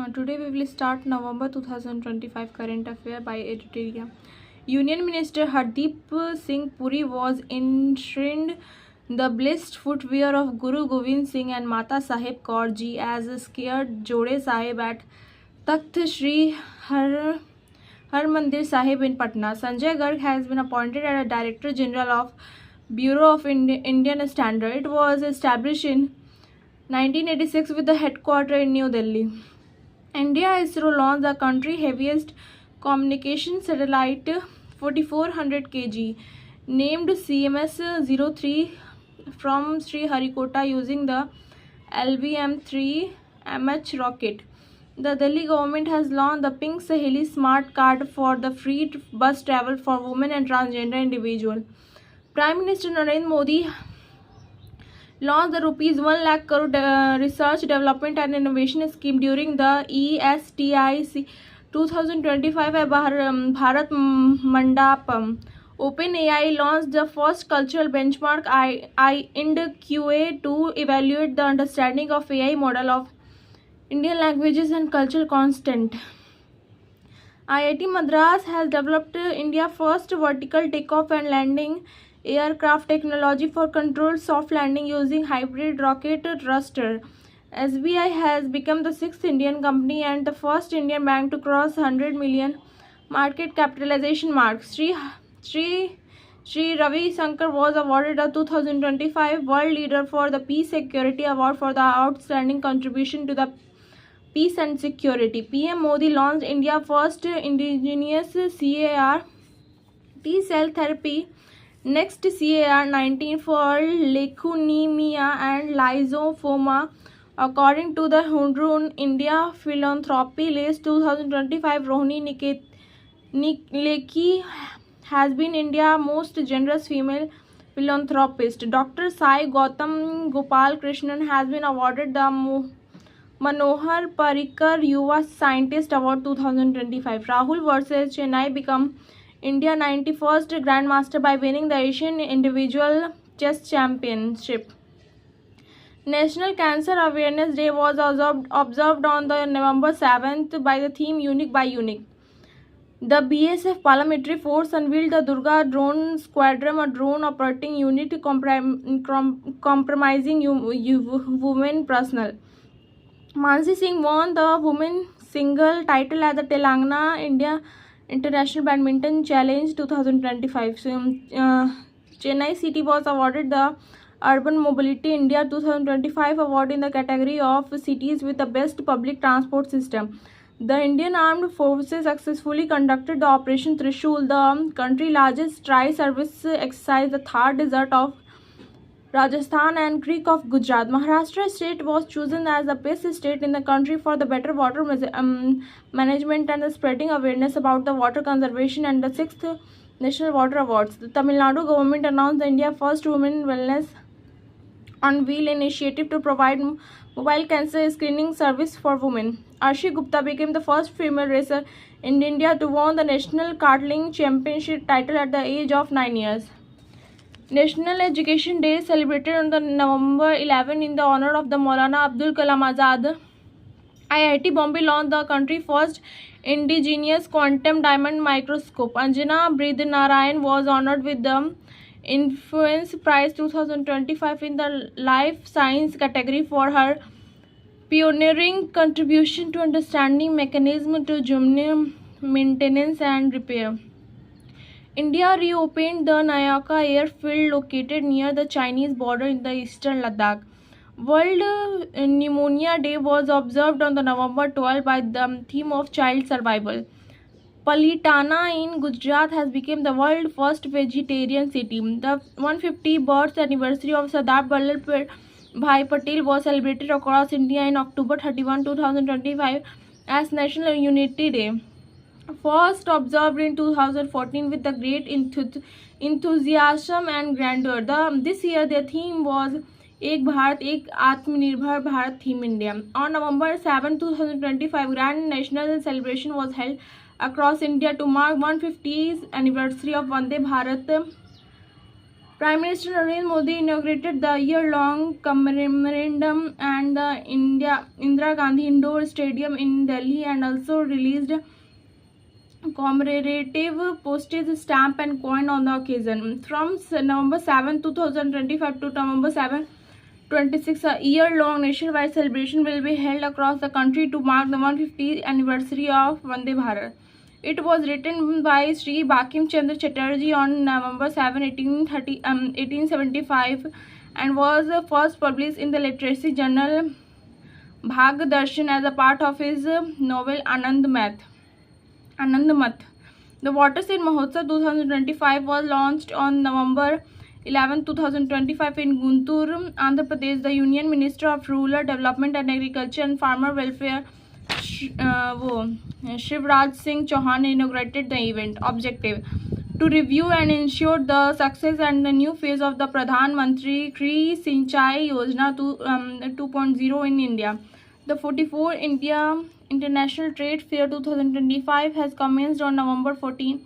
Today we will start November 2025 current affair by Editeria. Union Minister Hardeep Singh Puri was enshrined the blessed footwear of Guru Gobind Singh and Mata Sahib Kaur Ji as a scared Jode Sahib at Takht Shri Harmandir Sahib in Patna. Sanjay Garg has been appointed as a Director General of Bureau of Indian Standard. It was established in 1986 with the headquarters in New Delhi. India ISRO launched the country's heaviest communication satellite 4400 kg named CMS-03 from Sriharikota using the LVM-3 rocket. The Delhi government has launched the Pink Saheli Smart Card for the free bus travel for women and transgender individuals. Prime Minister Narendra Modi launched the rupees 1 lakh crore research development and innovation scheme during the ESTIC 2025 at Bharat Mandapam. OpenAI launched the first cultural benchmark IND-QA to evaluate the understanding of AI model of Indian languages and cultural content. IIT Madras has developed India's first vertical takeoff and landing aircraft technology for controlled soft landing using hybrid rocket thruster. SBI has become the sixth Indian company and the first Indian bank to cross 100 million market capitalization mark. Sri Ravi Shankar was awarded the 2025 World Leader for the Peace Security Award for the outstanding contribution to the peace and security. PM Modi launched India's first indigenous CAR T-cell therapy Next CAR-19 for leukemia and lymphoma. According to the Hundrun India Philanthropy List 2025, Rohini Nikki has been India's most generous female philanthropist. Dr. Sai Gautam Gopal Krishnan has been awarded the Manohar Parrikar Yuva Scientist Award 2025. Rahul versus Chennai become India 91st Grandmaster by winning the Asian Individual Chess Championship. National Cancer Awareness Day was observed on the November 7th by the theme Unique by Unique. The BSF Paramilitary Force unveiled the Durga Drone Squadron, a drone operating unit compromising women personnel. Mansi Singh won the women's single title at the Telangana India International Badminton Challenge 2025. Chennai City was awarded the Urban Mobility India 2025 award in the category of cities with the best public transport system. The Indian Armed Forces successfully conducted the Operation Trishul, the country's largest tri-service exercise, the Thar Desert of Rajasthan and Creek of Gujarat. Maharashtra state was chosen as the best state in the country for the better water management and the spreading awareness about the water conservation and the 6th National Water Awards. The Tamil Nadu government announced the India's first women wellness on wheel initiative to provide mobile cancer screening service for women. Arshi Gupta became the first female racer in India to win the National Kartling Championship title at the age of 9 years. National Education Day is celebrated on the November 11 in the honor of the Maulana Abdul Kalam Azad. IIT Bombay launched the country's first indigenous quantum diamond microscope. Anjana Bridnarayan was honored with the Influence Prize 2025 in the Life Science category for her pioneering contribution to understanding mechanism to germanium maintenance and repair. India reopened the Nayaka airfield located near the Chinese border in the eastern Ladakh. World Pneumonia Day was observed on the November 12 by the theme of child survival. Palitana in Gujarat has become the world's first vegetarian city. The 150th birth anniversary of Sardar Vallabhbhai Patel was celebrated across India in October 31, 2025 as National Unity Day. First observed in 2014 with the great enthusiasm and grandeur. This year their theme was Ek Bharat, Ek Atmanirbhar Bharat Theme India. On November 7, 2025, Grand National Celebration was held across India to mark 150th anniversary of Vande Bharat Prime Minister Narendra Modi inaugurated the year-long memorandum and the Indira Gandhi Indoor Stadium in Delhi, and also released commemorative postage stamp and coin on the occasion. From November 7, 2025 to November 7, 26, a year-long nationwide celebration will be held across the country to mark the 150th anniversary of Vande Bharat. It was written by Sri Bankim Chandra Chatterjee on November 7, 1875, and was first published in the literary journal Bhag Darshan as a part of his novel Anand Math. The Watershed Mahotsav 2025 was launched on November 11, 2025 in Guntur, Andhra Pradesh. The Union Minister of Rural Development and Agriculture and Farmer Welfare Shivraj Singh Chauhan inaugurated the event. Objective: to review and ensure the success and the new phase of the Pradhan Mantri Kri Sinchai Yojana 2.0 in India. The 44 India International Trade Fair 2025 has commenced on November 14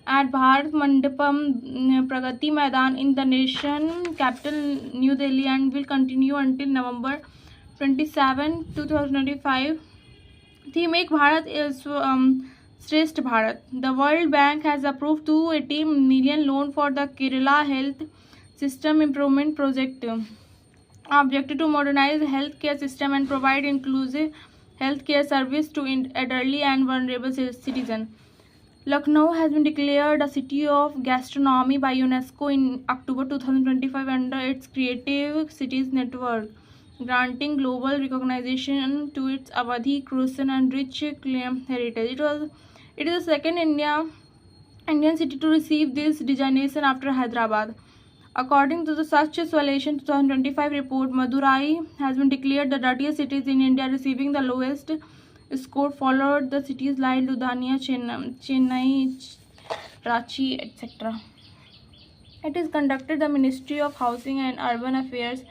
at Bharat Mandapam Pragati Maidan in the nation capital New Delhi, and will continue until November 27, 2025. Theme Ek Bharat is Shrestha Bharat. The World Bank has approved 280 million loan for the Kerala Health System Improvement Project. Objective: to modernize the healthcare system and provide inclusive healthcare service to elderly and vulnerable citizens. Lucknow has been declared a city of gastronomy by UNESCO in October 2025 under its Creative Cities Network, granting global recognition to its Awadhi cuisine and rich heritage. It is the second Indian city to receive this designation after Hyderabad. According to the Swachh Solution 2025 report, Madurai has been declared the dirtiest cities in India, receiving the lowest score, followed the cities like Ludhiana, Chennai, Ranchi, etc. It is conducted the Ministry of Housing and Urban Affairs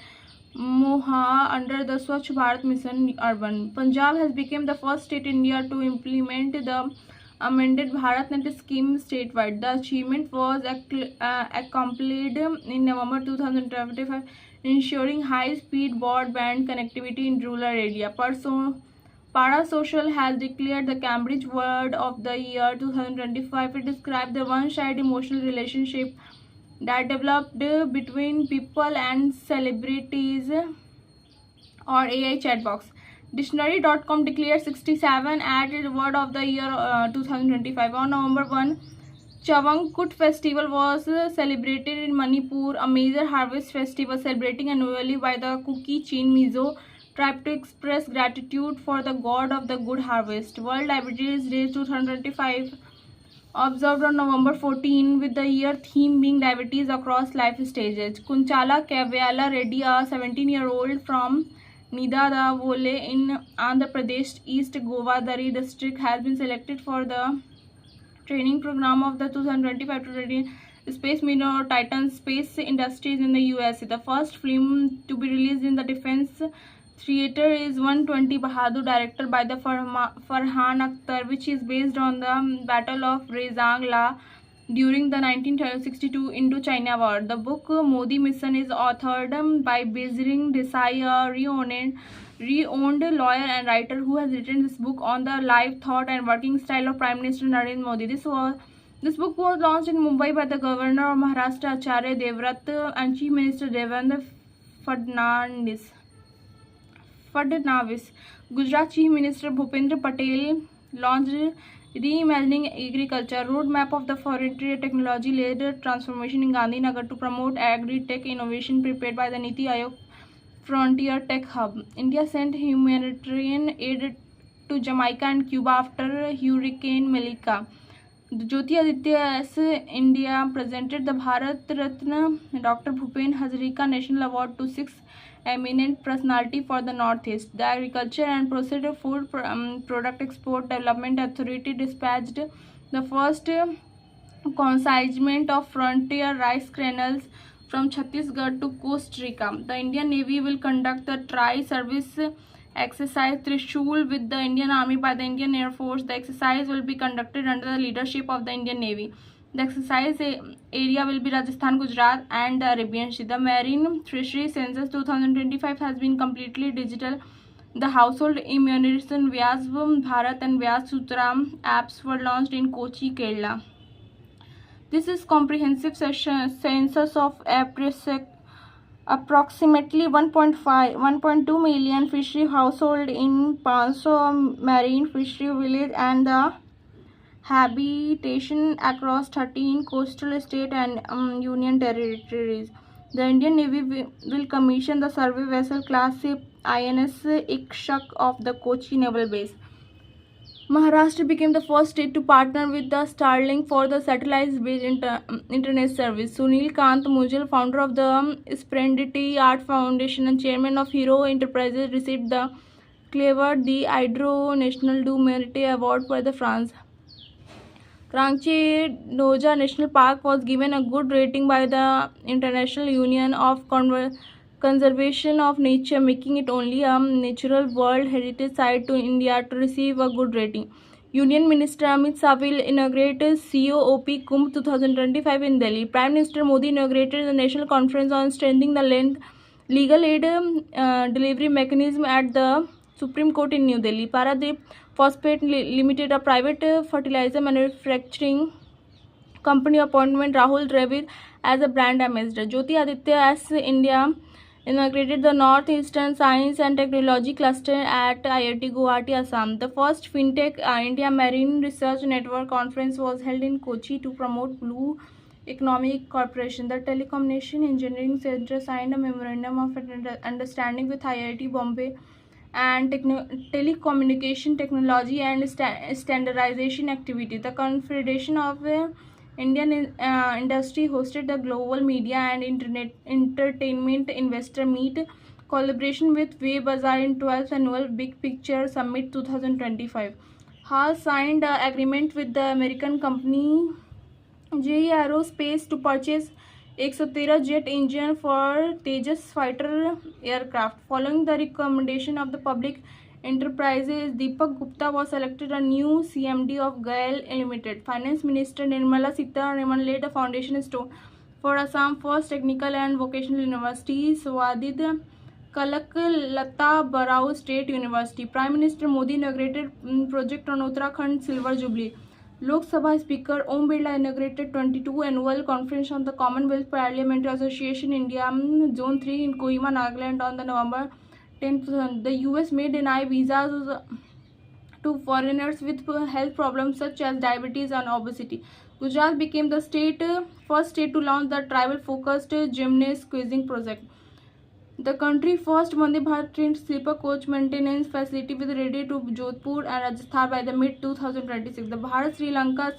Moha under the Swachh Bharat Mission Urban. Punjab has become the first state in India to implement the amended BharatNet scheme statewide. The achievement was accomplished in November 2025, ensuring high-speed broadband connectivity in rural area. Parasocial has declared the Cambridge Word of the Year 2025. It described the one-sided emotional relationship that developed between people and celebrities or AI chatbots. Dictionary.com declared 67 added Word of the Year 2025. On November 1, Chavangkut Festival was celebrated in Manipur, a major harvest festival celebrating annually by the Kuki-Chin Mizo tribe to express gratitude for the god of the good harvest. World Diabetes Day 2025 observed on November 14, with the year theme being diabetes across life stages. Kunchala Kavyala Reddy, a 17-year-old from Nidadavole in Andhra Pradesh, East Govadari district, has been selected for the training program of the 2025-20 Space Minor Titan Space Industries in the USA. The first film to be released in the defense theater is 120 Bahadur, directed by the Farhan Akhtar, which is based on the Battle of Rezang La during the 1962 Indo-China War. The book Modi Mission is authored by Bajrang Desai, a renowned lawyer and writer who has written this book on the life, thought and working style of Prime Minister Narendra Modi. This book was launched in Mumbai by the Governor of Maharashtra Acharya Devvrat and Chief Minister Devendra Fadnavis. Gujarat Chief Minister Bhupendra Patel launched Reimagining Agriculture, roadmap of the frontier technology-led transformation in Gandhinagar to promote agri-tech innovation, prepared by the Niti Aayog Frontier Tech Hub. India sent humanitarian aid to Jamaica and Cuba after Hurricane Melissa. Jyoti Aditya S. India presented the Bharat Ratna Dr. Bhupen Hazarika National Award to 6 eminent personality for the Northeast. The Agriculture and Processed Food Product Export Development Authority dispatched the first consignment of frontier rice kernels from Chhattisgarh to Costa Rica. The Indian Navy will conduct the tri-service exercise Trishul with the Indian Army by the Indian Air Force. The exercise will be conducted under the leadership of the Indian Navy. The exercise area will be Rajasthan, Gujarat, and the Arabian Sea. The marine fishery census 2025 has been completely digital. The household immunization Vyas Bharat and Vyas Sutram apps were launched in Kochi, Kerala. This is comprehensive census of approximately 1.2 million fishery household in 500 marine fishery village and the habitation across 13 coastal state and union territories. The Indian Navy will commission the survey vessel class INS Ikshak of the Kochi Naval Base. Maharashtra became the first state to partner with the Starlink for the satellite-based internet service. Sunil Kant Mujal, founder of the Sprendity Art Foundation and chairman of Hero Enterprises, received the Clever the Hydro National du Mérite Award for the France. Kranche Doja National Park was given a good rating by the International Union of Conservation of Nature, making it only a natural World Heritage Site to India to receive a good rating. Union Minister Amit Shah will inaugurate COP Kumbh 2025 in Delhi. Prime Minister Modi inaugurated the National Conference on Strengthening the Legal Aid Delivery Mechanism at the Supreme Court in New Delhi. Paradip Phosphate Limited, a private fertilizer manufacturing company, appointment Rahul Dravid as a brand ambassador. Jyoti Aditya as India inaugurated the Northeastern Science and Technology Cluster at IIT Guwahati, Assam. The first FinTech India Marine Research Network conference was held in Kochi to promote Blue Economic Corporation. The Telecommunication Engineering Center signed a memorandum of understanding with IIT Bombay and telecommunication technology and standardization activity. The Confederation of Indian Industry hosted the Global Media and Internet Entertainment Investor Meet collaboration with Bazaar in 12th Annual Big Picture Summit 2025. Hall signed an agreement with the American company GE Aerospace to purchase 113 jet engine for Tejas fighter aircraft. Following the recommendation of the Public Enterprises, Deepak Gupta was selected a new CMD of GAIL Limited. Finance Minister Nirmala Sitharaman laid a foundation stone for Assam first technical and vocational university, Swadid Kalak Lata Barao State University. Prime Minister Modi inaugurated project on Uttarakhand Silver Jubilee. Lok Sabha Speaker Om Birla inaugurated 22 Annual Conference on the Commonwealth Parliamentary Association India Zone 3 in Kohima, Nagaland on the November 10th. The US may deny visas to foreigners with health problems such as diabetes and obesity. Gujarat became the first state to launch the tribal-focused gymnast quizzing project. The country first Vande Bharat train sleeper coach maintenance facility will ready to Jodhpur and Rajasthan by the mid-2026. The Bharat Sri Lanka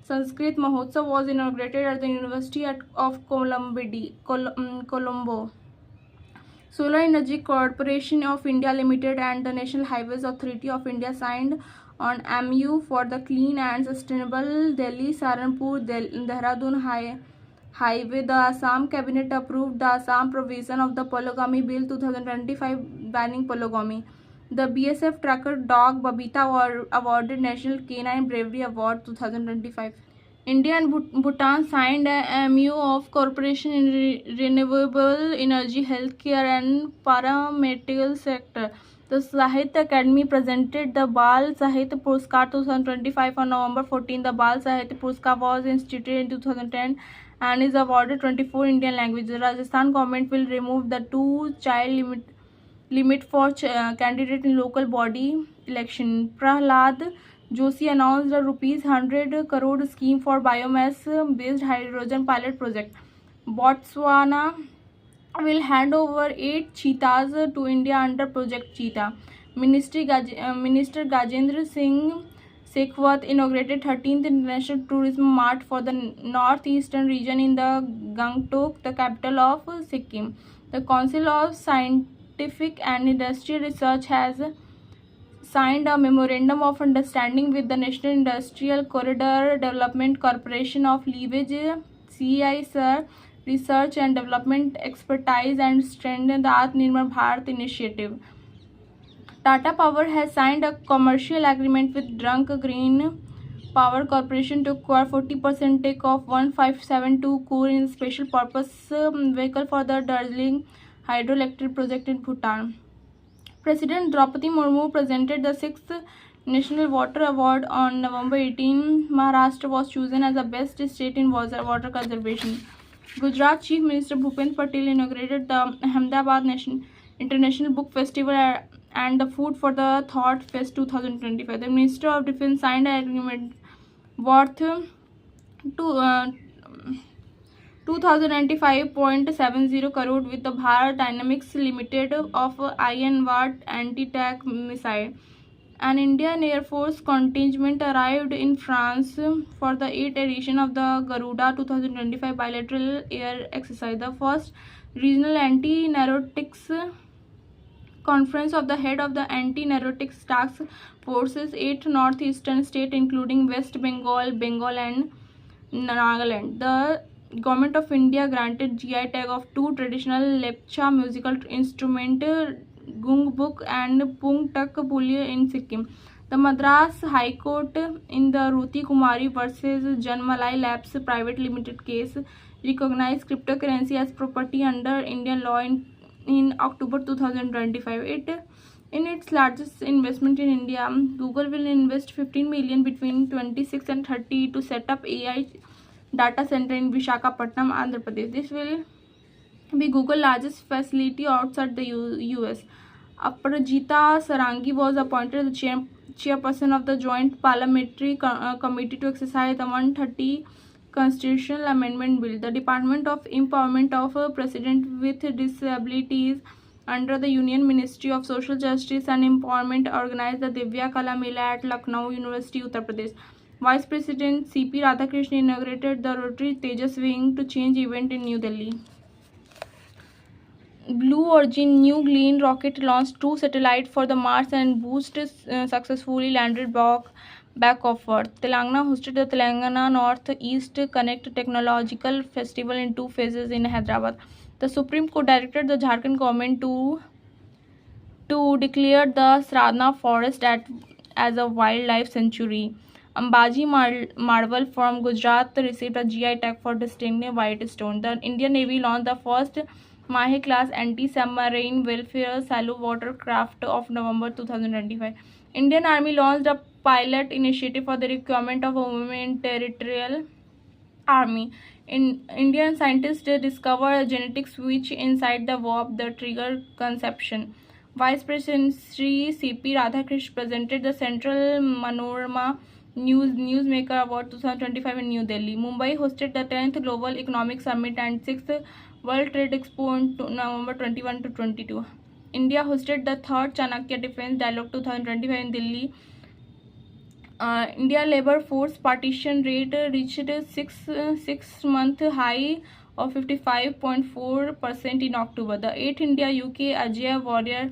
Sanskrit Mahotsav was inaugurated at the University of Colombo. Solar Energy Corporation of India Limited and the National Highways Authority of India signed on MoU for the clean and sustainable Delhi-Saharanpur-Dehradun Highway. The Assam Cabinet approved the Assam provision of the Polygamy Bill 2025 banning polygamy. The BSF tracker dog Babita awarded National Canine Bravery Award 2025. India and Bhutan signed a MoU of cooperation in renewable energy, healthcare and paramedical sector. The Sahitya Academy presented the Bal Sahitya Puraskar 2025 on November 14. The Bal Sahitya Puraskar was instituted in 2010 and is awarded 24 Indian languages. The Rajasthan government will remove the 2-child limit for candidate in local body election. Prahlad Joshi announced a ₹100 crore scheme for biomass-based hydrogen pilot project. Botswana will hand over 8 cheetahs to India under Project Cheetah. Minister Gajendra Singh Shekhawat inaugurated 13th International Tourism Mart for the Northeastern region in the Gangtok, the capital of Sikkim. The Council of Scientific and Industrial Research has signed a memorandum of understanding with the National Industrial Corridor Development Corporation of leverage CEI research and development expertise and strengthen the Atmanirbhar Bharat initiative. Tata Power has signed a commercial agreement with Drunk Green Power Corporation to acquire 40% stake of 1572 crore in special purpose vehicle for the Darjeeling hydroelectric project in Bhutan. President Draupadi Murmu presented the 6th National Water Award on November 18. Maharashtra was chosen as the best state in water conservation. Gujarat Chief Minister Bhupendra Patel inaugurated the Ahmedabad International Book Festival and the Food for the Thought Fest 2025. The Minister of Defence signed an agreement worth 2095.70 crore with the Bharat Dynamics Limited of Iron Ward anti-tank missile. An Indian Air Force contingent arrived in France for the 8th edition of the Garuda 2025 bilateral air exercise. The first regional anti-narcotics conference of the head of the anti-narcotics task forces 8 northeastern states including West Bengal, Bengal and Nagaland. The Government of India granted GI tag of 2 traditional Lepcha musical instrument Gungbuk and Pungtak Pulya in Sikkim. The Madras High Court in the Ruti Kumari versus Janmalai Labs Private Limited case recognized cryptocurrency as property under Indian law in October 2025. In its largest investment in India, Google will invest 15 million between 26 and 30 to set up AI data center in Visakhapatnam, Andhra Pradesh. This will be Google's largest facility outside the US. Aparajita Sarangi was appointed the chairperson of the Joint Parliamentary Committee to exercise the 130 Constitutional Amendment Bill. The Department of Empowerment of Persons with Disabilities under the Union Ministry of Social Justice and Empowerment organized the Divya Kala Mela at Lucknow University, Uttar Pradesh. Vice President C.P. Radhakrishnan inaugurated the Rotary Tejas Wing to Change event in New Delhi. Blue Origin New Glenn rocket launched 2 satellites for the Mars and boosted successfully landed back of Earth. Telangana hosted the Telangana North-East Connect Technological Festival in 2 phases in Hyderabad. The Supreme Court directed the Jharkhand government to declare the Sradna forest as a wildlife sanctuary. Ambaji marble from Gujarat received a GI tag for distinctive white stone. The Indian Navy launched the first Mahe class anti-submarine welfare shallow water craft of November 2025. Indian Army launched a pilot initiative for the requirement of a women territorial army. Indian scientists discovered a genetic switch inside the warp that triggered conception. Vice President Sri C.P. Radhakrishnan presented the Central Manorama Newsmaker Award 2025 in New Delhi. Mumbai hosted the 10th Global Economic Summit and 6th World Trade Expo in November 21 to 22. India hosted the 3rd Chanakya Defence Dialogue 2025 in Delhi. India labor force participation rate reached a 6-month high of 55.4% in October. The 8th India-UK Ajay Warrior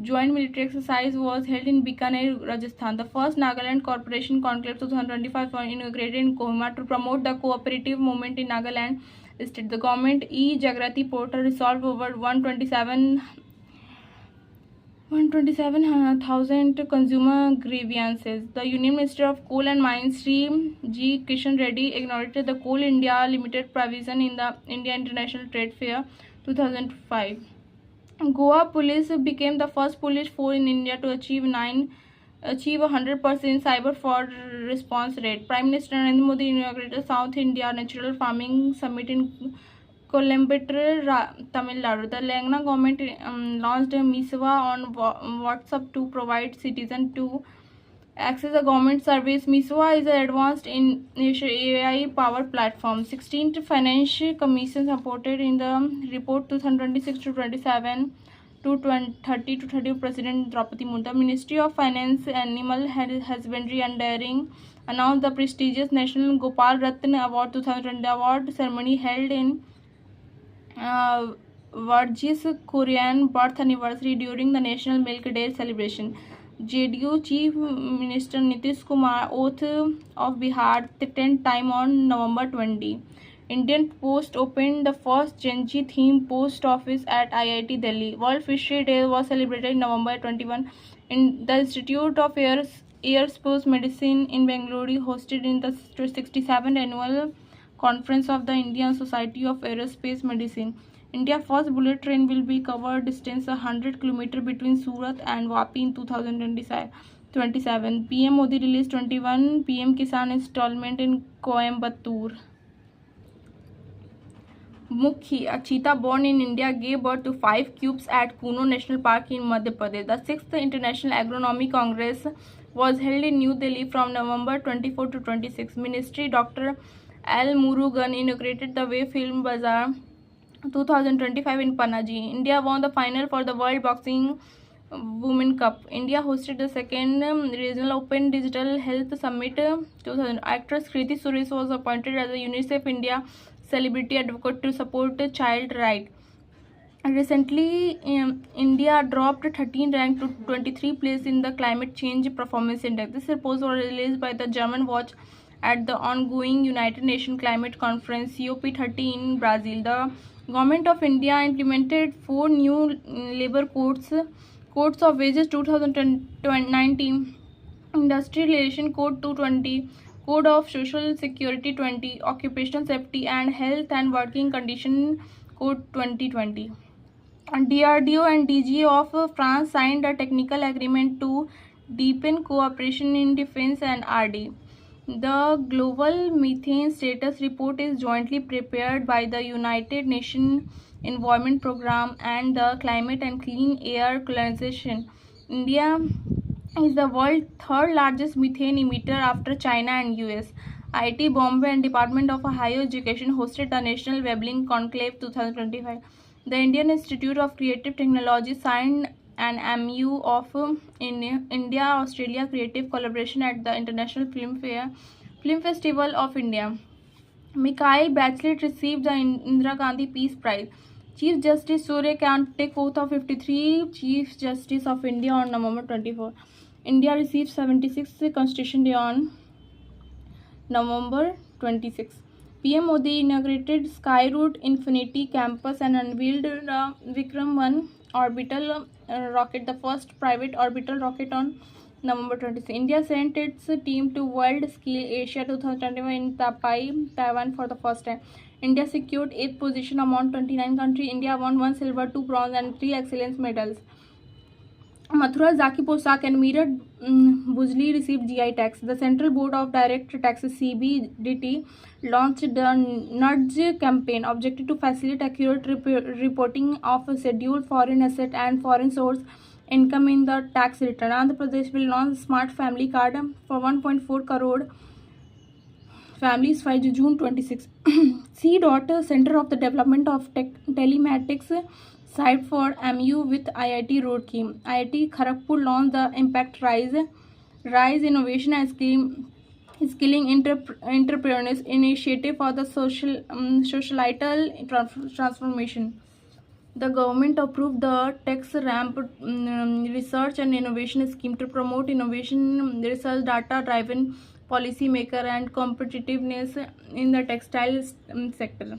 joint military exercise was held in Bikaner, Rajasthan. The first Nagaland Corporation Conclave 2025 was inaugurated in Kohima to promote the cooperative movement in Nagaland state. The government e-Jagrati portal resolved over 127,000 consumer grievances. The Union Minister of Coal and Mines Sri G. Kishan Reddy inaugurated the Coal India Limited provision in the India International Trade Fair 2005. Goa Police became the first police force in India to achieve 100% cyber fraud response rate. Prime Minister Narendra Modi inaugurated South India Natural Farming Summit in Coimbatore, Tamil Nadu. The Telangana government launched Miswa on WhatsApp to provide citizens to access the government service. Miswa is an advanced AI-powered platform. 16th Finance Commission supported in the report 2026-27 to 30 to 30 President Draupadi Murmu. The Ministry of Finance, Animal Husbandry and Dairying announced the prestigious National Gopal Ratna Award 2020 award ceremony held in Varghese Korean birth anniversary during the National Milk Day celebration. JDU Chief Minister Nitish Kumar oath of Bihar the 10th time on November 20. Indian Post opened the first Gen Z themed post office at IIT Delhi. World Fishery Day was celebrated in November 21 in the Institute of Air Aerospace Medicine in Bengaluru hosted in the 67th annual conference of the Indian Society of Aerospace Medicine. India's first bullet train will be cover distance 100 km between Surat and Vapi in 2027. PM Modi released 21 PM Kisan installment in Coimbatore. Mukhi, a cheetah born in India, gave birth to 5 cubs at Kuno National Park in Madhya Pradesh. The 6th International Agronomy Congress was held in New Delhi from November 24 to 26. Ministry Dr. L. Murugan inaugurated the Way Film Bazaar 2025 in Panaji. India won the final for the World Boxing Women Cup. India hosted the second Regional Open Digital Health Summit 2000. Actress Kriti Suresh was appointed as a UNICEF India celebrity advocate to support child rights. Recently, India dropped 13 rank to 23 place in the Climate Change Performance Index. This report was released by the German Watch at the ongoing United Nations Climate Conference COP30 in Brazil. The Government of India implemented 4 new labor codes of wages 2019, Industrial Relation Code 220, Code of Social Security 20, Occupational Safety and Health and Working Condition Code 2020. DRDO and DG of France signed a technical agreement to deepen cooperation in defense and RD. The Global Methane Status Report is jointly prepared by the United Nations Environment Programme and the Climate and Clean Air Coalition. India is the world's third largest methane emitter after China and US. IIT Bombay and Department of Higher Education hosted the National Webbling Conclave 2025. The Indian Institute of Creative Technology signed an MOU of India-Australia creative collaboration at the International Film Festival of India. Mikhail Bachelet received the Indira Gandhi Peace Prize. Chief Justice Surya Kant take oath of 53 Chief Justice of India on November 24. India received 76th Constitution Day on November 26. PM Modi inaugurated Skyroot Infinity Campus and unveiled the Vikram 1 orbital rocket, the first private orbital rocket on November 26. India sent its team to World Skill Asia 2021 in Taipei, Taiwan for the first time. India secured 8th position among 29 countries. India won 1 silver, 2 bronze and 3 excellence medals. Mathura Zaki Posak and Meerut Bujli received GI tax. The Central Board of Direct Taxes CBDT launched the Nudge campaign, objective to facilitate accurate reporting of scheduled foreign asset and foreign source income in the tax return. Andhra Pradesh will launch Smart Family Card for 1.4 crore families by June 26. C. Center of the Development of Telematics site for MU with IIT Roorkee. IIT Kharagpur launched the Impact Rise Innovation and Skilling Entrepreneurs Initiative for the societal transformation. The government approved the Tax Ramp Research and Innovation Scheme to promote innovation, research, data-driven policy maker and competitiveness in the textile sector.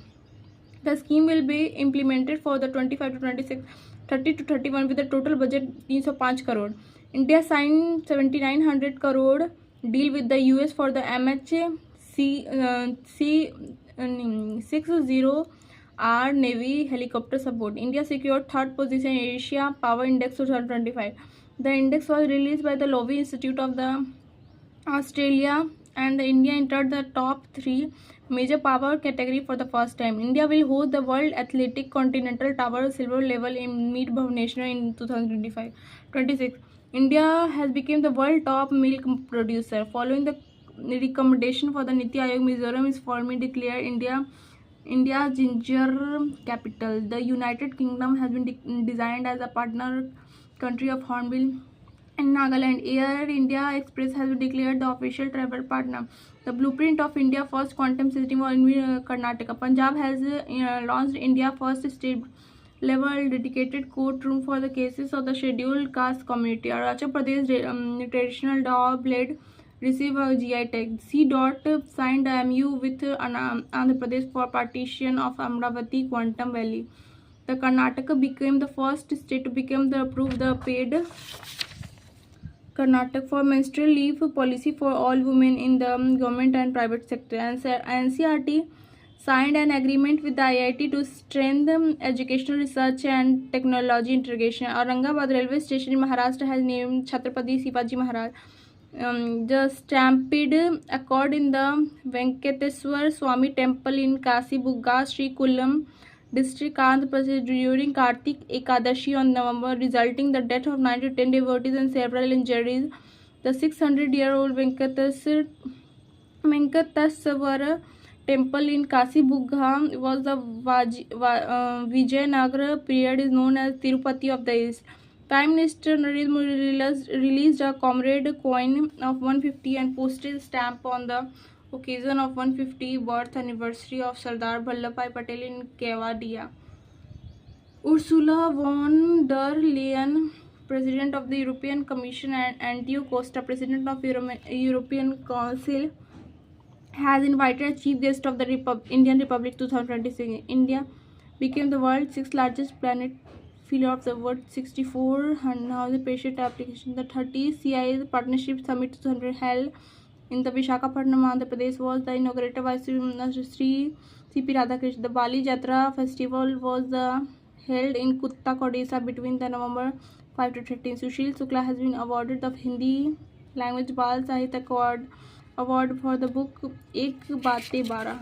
The scheme will be implemented for the 25 to 26, 30 to 31 with a total budget 305 crore. India signed 7,900 crore deal with the US for the MH-60R Navy helicopter support. India secured 3rd position in Asia Power Index 2025. The index was released by the Lowy Institute of the Australia, and India entered the top 3 major power category for the first time. India will host the World Athletic Continental Tower Silver Level in Meet Bhubaneswar in 2025-26. India has become the world top milk producer. Following the recommendation for the Niti Aayog, Mizoram is formally declared India's ginger capital. The United Kingdom has been designed as a partner country of Hornbill and Nagaland. Air India Express has been declared the official travel partner. The blueprint of India first quantum system was in Karnataka. Punjab has launched India first state level dedicated courtroom for the cases of the scheduled caste community. Arunachal Pradesh traditional dao blade receive a GI tag. C. Signed a MU with Andhra Pradesh for partition of Amravati Quantum Valley. The Karnataka became the first state to become the approve the paid Karnataka for menstrual leave policy for all women in the government and private sector. NCERT signed an agreement with the IIT to strengthen educational research and technology integration. Aurangabad railway station in Maharashtra has named Chhatrapati Shivaji Maharaj. The Stampede occurred in the Venkateswar Swami temple in Kasibugga, Sri Kulam district, Andhra Pradesh during Kartik Ekadashi on November, resulting the death of 9 to 10 devotees and several injuries. The 600-year-old Venkateswara temple in Kasibugga was the Vijayanagara period is known as Tirupati of the East. Prime Minister Narendra Modi released a commemorative coin of 150 and postage stamp on the occasion of 150 birth anniversary of Sardar Vallabhbhai Patel in Kevadia. Ursula von der Leyen, President of the European Commission, and Antonio Costa, President of European Council, has invited as chief guest of the Indian Republic 2026. India became the world's sixth largest planet filler of the world 64,000 patient application. The 30th CIS Partnership Summit 2000 held in the Visakhapatnam, Andhra Pradesh was the inaugurated by Sri C.P. Radhakrishnan. The Bali Jatra festival was held in Kuttak, Odisha between the November 5 to 13. Sushil Shukla has been awarded the Hindi language Bal Sahitya award for the book Ek Baatein 12.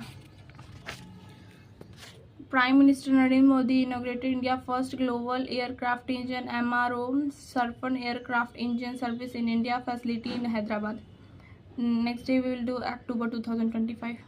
Prime Minister Narendra Modi inaugurated India's first global aircraft engine MRO Sarpan Aircraft Engine Service in India facility in Hyderabad. Next day we will do October 2025.